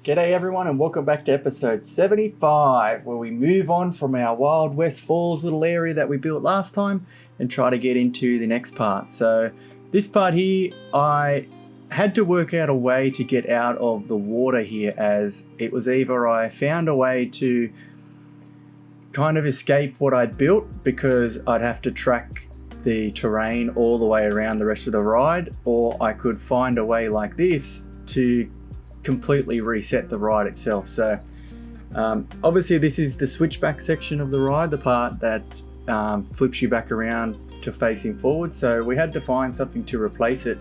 G'day everyone and welcome back to episode 75, where we move on from our Wild West Falls little area that we built last time and try to get into the next part. So this part here, I had to work out a way to get out of the water here, as it was either I found a way to kind of escape what I'd built because I'd have to track the terrain all the way around the rest of the ride, or I could find a way like this to completely reset the ride itself. So obviously this is the switchback section of the ride, the part that flips you back around to facing forward. So we had to find something to replace it,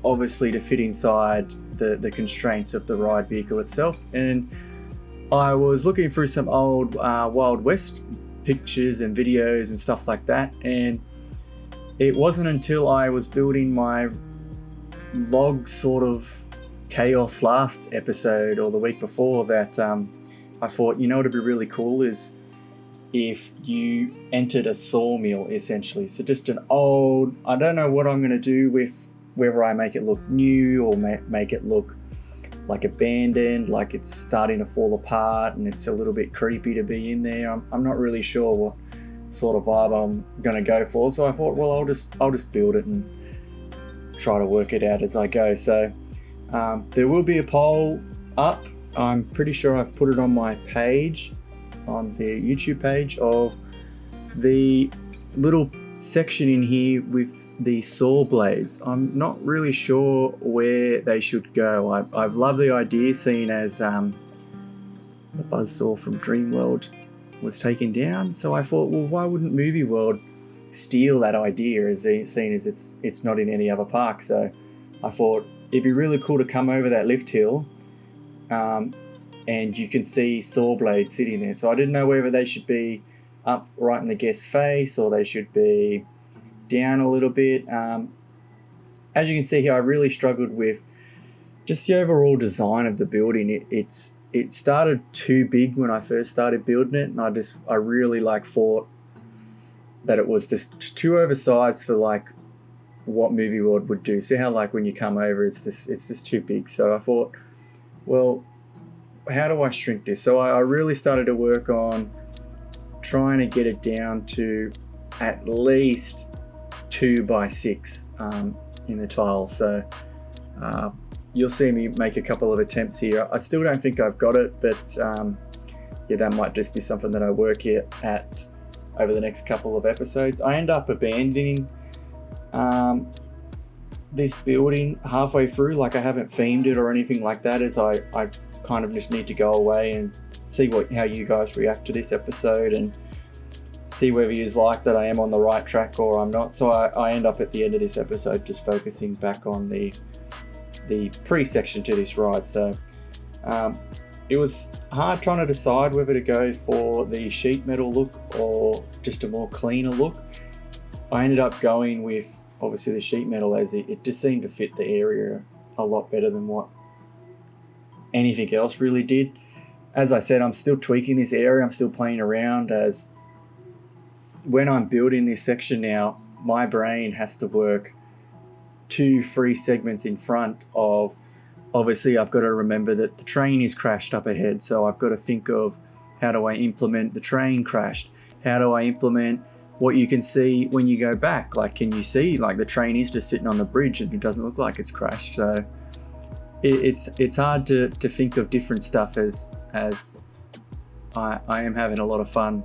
obviously to fit inside the constraints of the ride vehicle itself. And I was looking through some old Wild West pictures and videos and stuff like that, and it wasn't until I was building my log sort of chaos last episode or the week before that I thought, you know what would be really cool is if you entered a sawmill, essentially. So just an old, I don't know what I'm going to do with whether I make it look new or make it look like abandoned, like it's starting to fall apart and it's a little bit creepy to be in there. I'm not really sure what sort of vibe I'm going to go for. So I thought, well, I'll just build it and try to work it out as I go. So there will be a poll up. I'm pretty sure I've put it on my page, on the YouTube page, of the little section in here with the saw blades. I'm not really sure where they should go. I've loved the idea, seeing as the buzzsaw from Dreamworld was taken down. So I thought, well, why wouldn't Movie World steal that idea, seeing as it's not in any other park? So I thought it'd be really cool to come over that lift hill and you can see saw blades sitting there. So I didn't know whether they should be up right in the guest's face or they should be down a little bit. As you can see here, I really struggled with just the overall design of the building. It started too big when I first started building it, and I really thought that it was just too oversized for what Movie World would do. See how when you come over, it's just too big. So I thought, well, how do I shrink this? So I really started to work on trying to get it down to at least 2x6 in the tiles. So you'll see me make a couple of attempts here. I still don't think I've got it, but yeah, that might just be something that I work at over the next couple of episodes. I end up abandoning this building halfway through. I haven't themed it or anything like that, as I kind of just need to go away and see how you guys react to this episode and see whether you like that I am on the right track or I'm not. So I end up at the end of this episode just focusing back on the pre-section to this ride. So it was hard trying to decide whether to go for the sheet metal look or just a more cleaner look. I ended up going with obviously the sheet metal, as it just seemed to fit the area a lot better than what anything else really did. As I said, I'm still tweaking this area. I'm still playing around, as when I'm building this section now, my brain has to work 2-3 segments in front of, obviously I've got to remember that the train is crashed up ahead. So I've got to think of, how do I implement the train crashed? How do I implement what you can see when you go back? Can you see the train is just sitting on the bridge and it doesn't look like it's crashed? So it's hard to think of different stuff, as I am having a lot of fun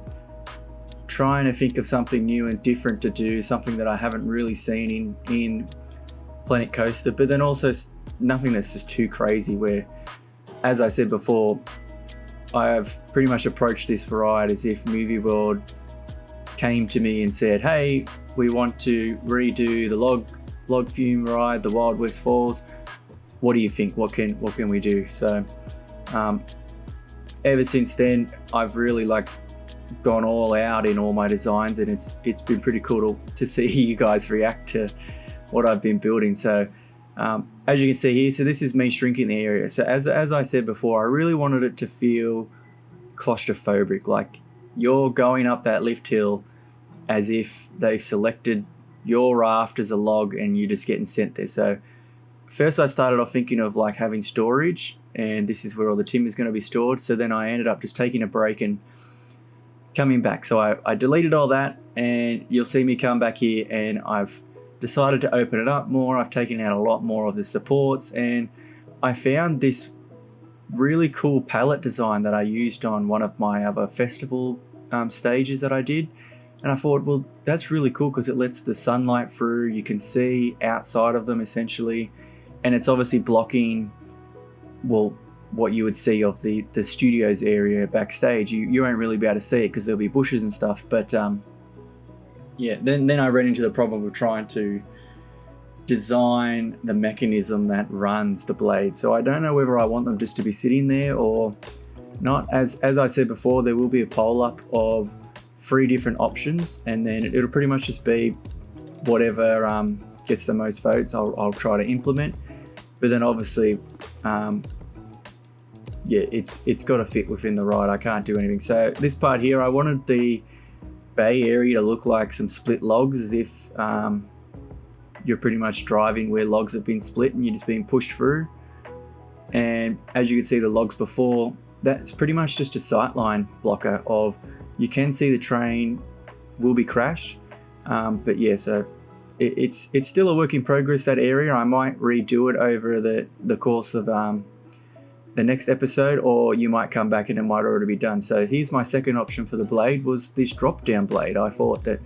trying to think of something new and different to do, something that I haven't really seen in Planet Coaster, but then also nothing that's just too crazy, where, as I said before, I have pretty much approached this ride as if Movie World came to me and said, hey, we want to redo the log fume ride, the Wild West Falls. What do you think? What can we do? So ever since then, I've really gone all out in all my designs, and it's been pretty cool to see you guys react to what I've been building. So as you can see here, so this is me shrinking the area. So as I said before, I really wanted it to feel claustrophobic, you're going up that lift hill as if they've selected your raft as a log and you're just getting sent there. So first I started off thinking of having storage and this is where all the timber is going to be stored. So then I ended up just taking a break and coming back. So I deleted all that, and you'll see me come back here, and I've decided to open it up more. I've taken out a lot more of the supports, and I found this really cool palette design that I used on one of my other festival stages that I did. And I thought, well, that's really cool because it lets the sunlight through. You can see outside of them essentially, and it's obviously blocking, well, what you would see of the studios area backstage. You won't really be able to see it because there'll be bushes and stuff. But yeah, then I ran into the problem of trying to design the mechanism that runs the blade. So I don't know whether I want them just to be sitting there or not. As I said before, there will be a poll up of 3 different options, and then it'll pretty much just be whatever gets the most votes I'll try to implement. But then obviously yeah, it's got to fit within the ride. I can't do anything. So this part here, I wanted the bay area to look like some split logs, as if you're pretty much driving where logs have been split and you're just being pushed through. And as you can see, the logs before, that's pretty much just a sightline blocker of, you can see the train will be crashed. But yeah, so it's still a work in progress, that area. I might redo it over the course of the next episode, or you might come back and it might already be done. So here's my second option for the blade, was this drop down blade. I thought that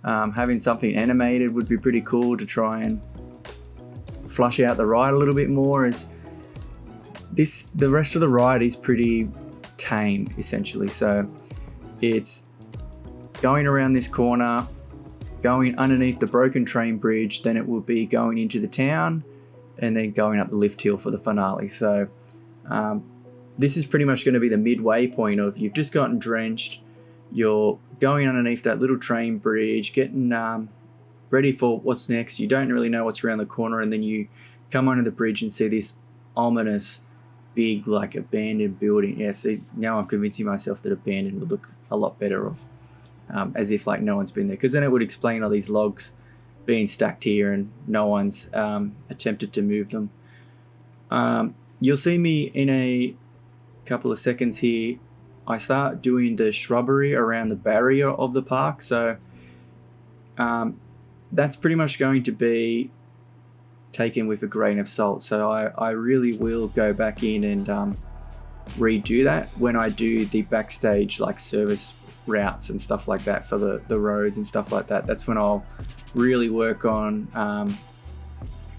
having something animated would be pretty cool to try and flush out the ride a little bit more, as the rest of the ride is pretty tame essentially. So it's going around this corner, going underneath the broken train bridge, then it will be going into the town, and then going up the lift hill for the finale. So this is pretty much going to be the midway point of, you've just gotten drenched, you're going underneath that little train bridge, getting ready for what's next. You don't really know what's around the corner, and then you come under the bridge and see this ominous big, like, abandoned building. Yeah, see, now I'm convincing myself that abandoned would look a lot better of, as if like no one's been there, because then it would explain all these logs being stacked here and no one's attempted to move them. You'll see me in a couple of seconds here, I start doing the shrubbery around the barrier of the park. So that's pretty much going to be taken with a grain of salt. So I really will go back in and redo that when I do the backstage, like, service routes and stuff like that for the roads and stuff like that. That's when I'll really work on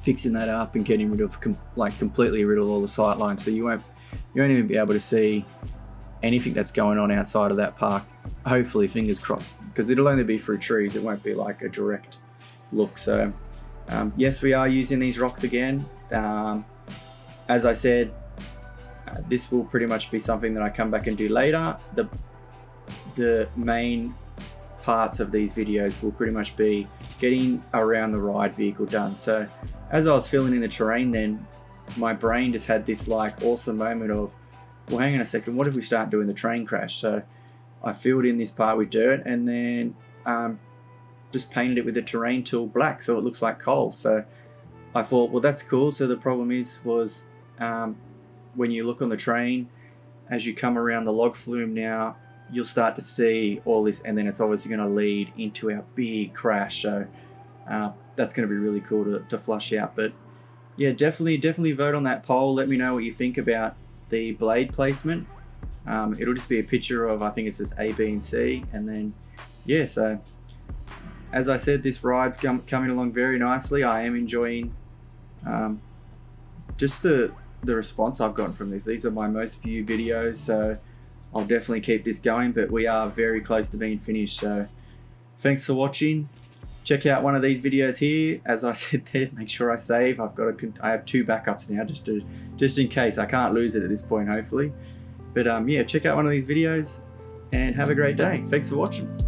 fixing that up and getting rid of completely rid of all the sight lines, so you won't even be able to see anything that's going on outside of that park. Hopefully, fingers crossed, because it'll only be through trees. It won't be like a direct look. So yes, we are using these rocks again. As I said, this will pretty much be something that I come back and do later. The main parts of these videos will pretty much be getting around the ride vehicle done. So as I was filling in the terrain, then my brain just had this like awesome moment of, well, hang on a second, what if we start doing the train crash? So I filled in this part with dirt, and then just painted it with the terrain tool black so it looks like coal. So I thought, well, that's cool. So the problem was when you look on the train, as you come around the log flume now, you'll start to see all this, and then it's obviously going to lead into our big crash. So that's going to be really cool to flush out. But yeah, definitely vote on that poll. Let me know what you think about the blade placement. It'll just be a picture of, I think it's just A, B, and C, and then yeah. So as I said, this ride's coming along very nicely. I am enjoying just the response I've gotten from this. These are my most viewed videos, so I'll definitely keep this going, but we are very close to being finished. So thanks for watching. Check out one of these videos here. As I said there, make sure I save. I have 2 backups now, just in case. I can't lose it at this point, hopefully. But yeah, check out one of these videos and have a great day. Thanks for watching.